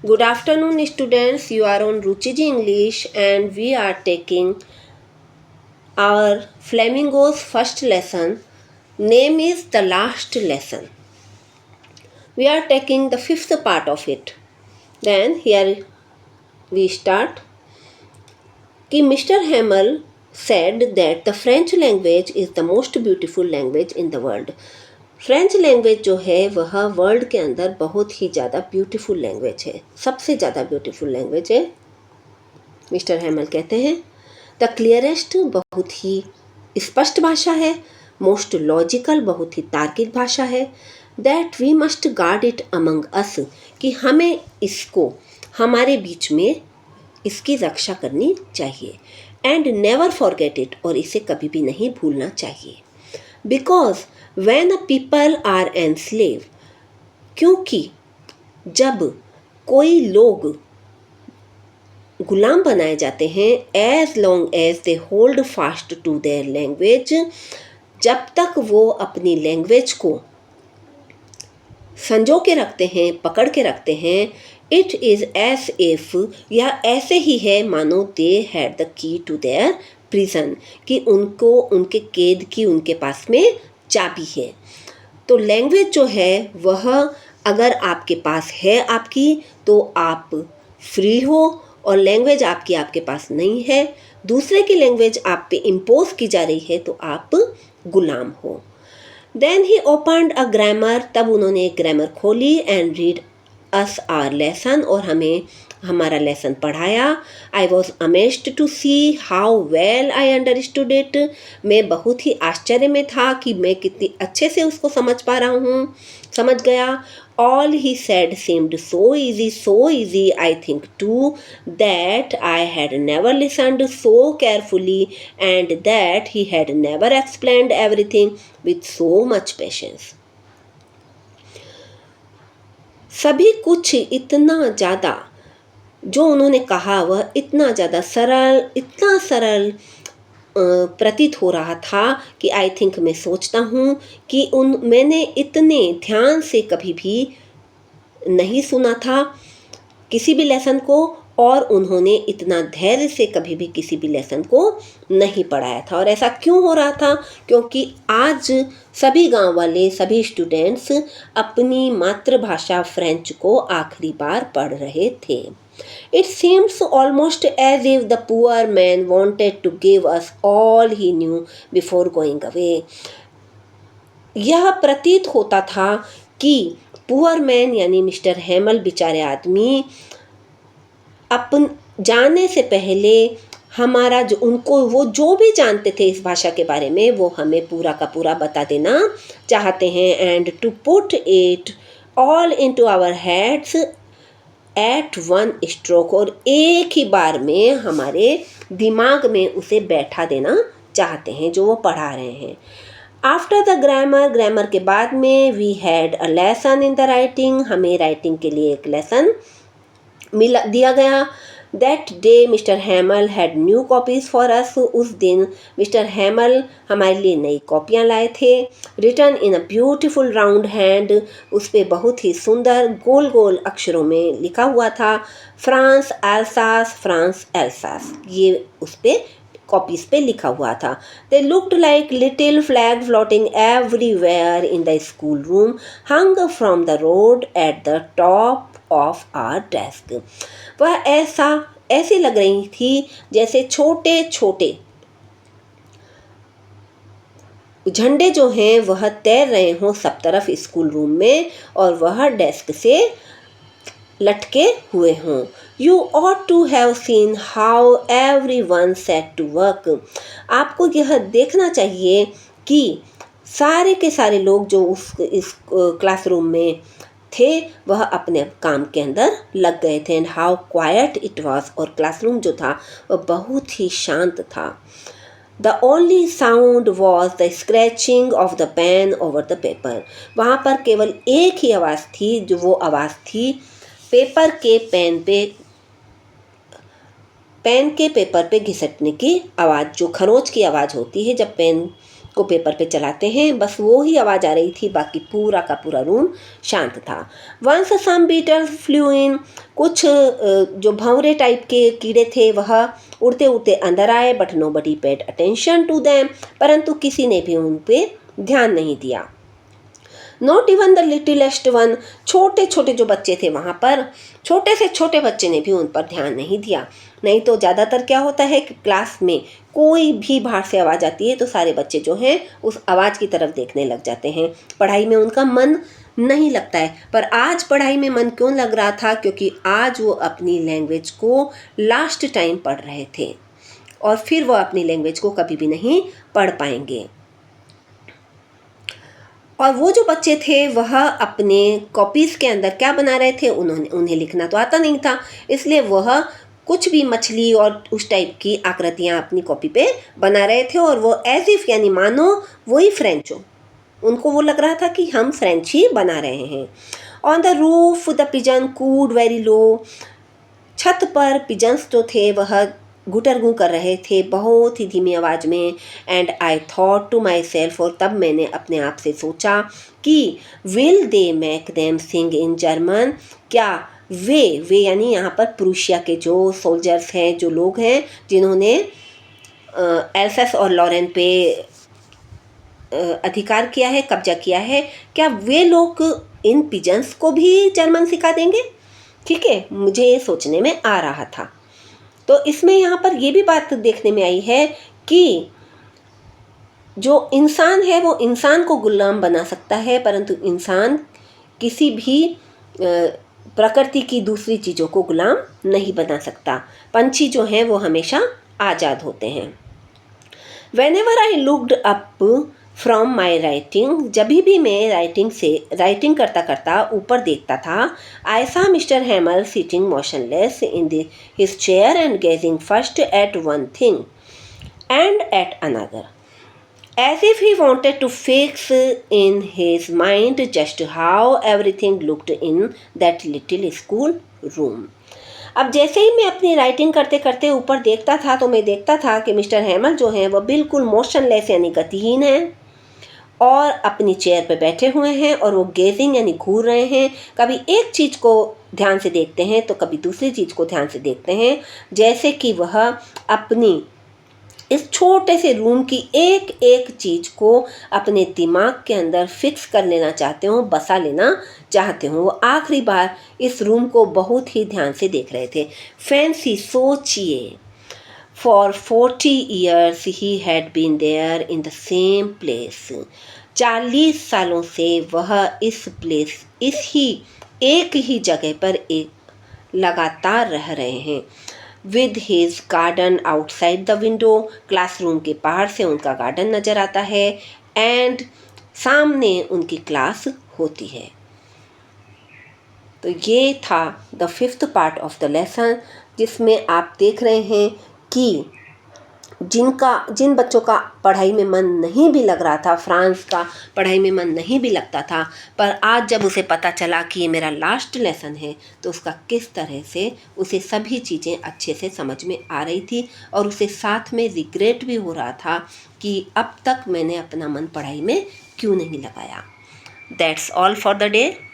Good afternoon, students. You are on Ruchiji English, and we are taking our Flamingo's first lesson. Name is the last lesson. We are taking the fifth part of it. Then here we start. कि Mr. Hamel said that the French language is the most beautiful language in the world. French language जो है वह world के अंदर बहुत ही ज़्यादा beautiful language है, सबसे ज़्यादा ब्यूटीफुल लैंग्वेज है, मिस्टर हैमल कहते हैं। द क्लियरेस्ट बहुत ही स्पष्ट भाषा है, मोस्ट लॉजिकल बहुत ही तार्किक भाषा है, that we must guard it among us कि हमें इसको हमारे बीच में इसकी रक्षा करनी चाहिए, एंड नेवर फॉरगेट इट और इसे कभी भी नहीं भूलना चाहिए। Because when a people are enslaved, क्योंकि जब कोई लोग गुलाम बनाए जाते हैं, as long as they hold fast to their language, जब तक वो अपनी लैंग्वेज को संजो के रखते हैं, पकड़ के रखते हैं, इट इज़ एज इफ या ऐसे ही है मानो they had the key to their prison कि उनको उनके कैद की उनके पास में चाबी है। तो लैंग्वेज जो है वह अगर आपके पास है आपकी तो आप फ्री हो, और लैंग्वेज आपके पास नहीं है, दूसरे की लैंग्वेज आप पे इम्पोज की जा रही है तो आप गुलाम हो। Then he opened a grammar, तब उन्होंने एक ग्रामर खोली, and read us our lesson और हमें हमारा लेसन पढ़ाया। I was amazed to see how well I understood it, मैं बहुत ही आश्चर्य में था कि मैं कितनी अच्छे से उसको समझ गया। All he said seemed so easy I think too, that I had never listened so carefully and that he had never explained everything with so much patience. सभी कुछ इतना ज़्यादा जो उन्होंने कहा वह इतना सरल प्रतीत हो रहा था कि आई थिंक मैं सोचता हूँ कि मैंने इतने ध्यान से कभी भी नहीं सुना था किसी भी लेसन को, और उन्होंने इतना धैर्य से कभी भी किसी भी लेसन को नहीं पढ़ाया था। और ऐसा क्यों हो रहा था? क्योंकि आज सभी गांव वाले, सभी स्टूडेंट्स अपनी मातृभाषा फ्रेंच को आखिरी बार पढ़ रहे थे। It seems almost as if the poor man wanted to give us all he knew before going away. यह प्रतीत होता था कि पुअर मैन यानी मिस्टर हैमल बेचारे आदमी अपन जाने से पहले हमारा जो उनको वो जो भी जानते थे इस भाषा के बारे में वो हमें पूरा का पूरा बता देना चाहते हैं, and to put it all into our heads at one stroke, और एक ही बार में हमारे दिमाग में उसे बैठा देना चाहते हैं जो वो पढ़ा रहे हैं। आफ्टर द ग्रामर के बाद में we had a lesson in the writing, हमें राइटिंग के लिए एक लेसन दिया गया। That day Mr Hamel had new copies for us, उस दिन मिस्टर हैमल हमारे लिए नई कॉपियाँ लाए थे। Written in a beautiful round hand, उस पर बहुत ही सुंदर गोल गोल अक्षरों में लिखा हुआ था फ्रांस एल्सास, ये उस पर कॉपीज़ पे लिखा हुआ था। They looked like little flag floating everywhere in the school room, hung from the rod at the top of our desk. वह ऐसी लग रही थी जैसे छोटे छोटे झंडे जो हैं वह तैर रहे हों सब तरफ स्कूल रूम में, और वह डेस्क से लटके हुए हों। You ought to have seen how everyone set to work. आपको यह देखना चाहिए कि सारे के सारे लोग जो इस क्लासरूम में थे वह अपने काम के अंदर लग गए थे, and how quite it was, और क्लासरूम जो था वह बहुत ही शांत था। The only sound was the scratching of the pen over the paper, वहाँ पर केवल एक ही आवाज़ थी, जो वो आवाज़ थी पेपर के पेन के पेपर पे घिसटने की आवाज़, जो खरोंच की आवाज़ होती है जब पेन को पेपर पे चलाते हैं, बस वो ही आवाज़ आ रही थी, बाकी पूरा का पूरा रूम शांत था। वंस सम बीटल्स फ्लू इन, कुछ जो भंवरे टाइप के कीड़े थे वह उड़ते उड़ते अंदर आए, but nobody paid attention to them, परंतु किसी ने भी उन पे ध्यान नहीं दिया। Not even the littlest one, छोटे छोटे जो बच्चे थे वहाँ पर, छोटे से छोटे बच्चे ने भी उन पर ध्यान नहीं दिया। नहीं तो ज़्यादातर क्या होता है कि क्लास में कोई भी बाहर से आवाज़ आती है तो सारे बच्चे जो हैं उस आवाज़ की तरफ देखने लग जाते हैं, पढ़ाई में उनका मन नहीं लगता है। पर आज पढ़ाई में मन क्यों लग रहा था? क्योंकि आज वो अपनी लैंग्वेज को लास्ट टाइम पढ़ रहे थे और फिर वो अपनी लैंग्वेज को कभी भी नहीं पढ़ पाएंगे। और वो जो बच्चे थे वह अपने कॉपीज़ के अंदर क्या बना रहे थे, उन्हें लिखना तो आता नहीं था, इसलिए वह कुछ भी मछली और उस टाइप की आकृतियाँ अपनी कॉपी पे बना रहे थे और वो एज इफ यानी मानो वही फ्रेंच हो, उनको वो लग रहा था कि हम फ्रेंच ही बना रहे हैं। On the roof the pigeon could very low, छत पर पिजन्स जो थे वह गुटर गूँ कर रहे थे बहुत ही धीमी आवाज़ में। And I thought to myself, और तब मैंने अपने आप से सोचा कि will they make them sing in German, क्या वे यानी यहाँ पर प्रूशिया के जो सोल्जर्स हैं, जो लोग हैं जिन्होंने एल्सेस और लॉरेन पे अधिकार किया है, कब्जा किया है, क्या वे लोग इन पिजन्स को भी जर्मन सिखा देंगे? ठीक है, मुझे ये सोचने में आ रहा था। तो इसमें यहाँ पर ये भी बात देखने में आई है कि जो इंसान है वो इंसान को गुलाम बना सकता है, परंतु इंसान किसी भी प्रकृति की दूसरी चीज़ों को गुलाम नहीं बना सकता। पंछी जो हैं वो हमेशा आज़ाद होते हैं। Whenever I looked up from my writing, जब भी मैं राइटिंग करता करता ऊपर देखता था, I saw Mr. Hamel sitting motionless in his chair and gazing first at one thing and at another, as if he wanted to fix in his mind just how everything looked in that little school room. अब जैसे ही मैं अपनी writing करते करते ऊपर देखता था तो मैं देखता था कि मिस्टर हैमल जो हैं वह बिल्कुल मोशनलेस यानी गतिहीन हैं और अपनी चेयर पर बैठे हुए हैं और वो गेजिंग यानी घूर रहे हैं। कभी एक चीज़ को ध्यान से देखते हैं तो कभी दूसरी चीज़ को ध्यान से देखते हैं, जैसे कि वह अपनी इस छोटे से रूम की एक एक चीज़ को अपने दिमाग के अंदर फिक्स कर लेना चाहते हो, बसा लेना चाहते हो। वो आखिरी बार इस रूम को बहुत ही ध्यान से देख रहे थे। फैंसी, सोचिए, for 40 years he had been there in the same place. 40 सालों से वह इस एक ही जगह पर एक लगातार रह रहे हैं। With his garden outside the window, classroom के बाहर से उनका गार्डन नज़र आता है एंड सामने उनकी क्लास होती है। तो ये था the 5th part of the lesson, जिसमें आप देख रहे हैं कि जिन बच्चों का पढ़ाई में मन नहीं भी लग रहा था, फ्रांस का पढ़ाई में मन नहीं भी लगता था, पर आज जब उसे पता चला कि ये मेरा लास्ट लेसन है तो उसका किस तरह से उसे सभी चीज़ें अच्छे से समझ में आ रही थी और उसे साथ में रिग्रेट भी हो रहा था कि अब तक मैंने अपना मन पढ़ाई में क्यों नहीं लगाया। That's all for the day.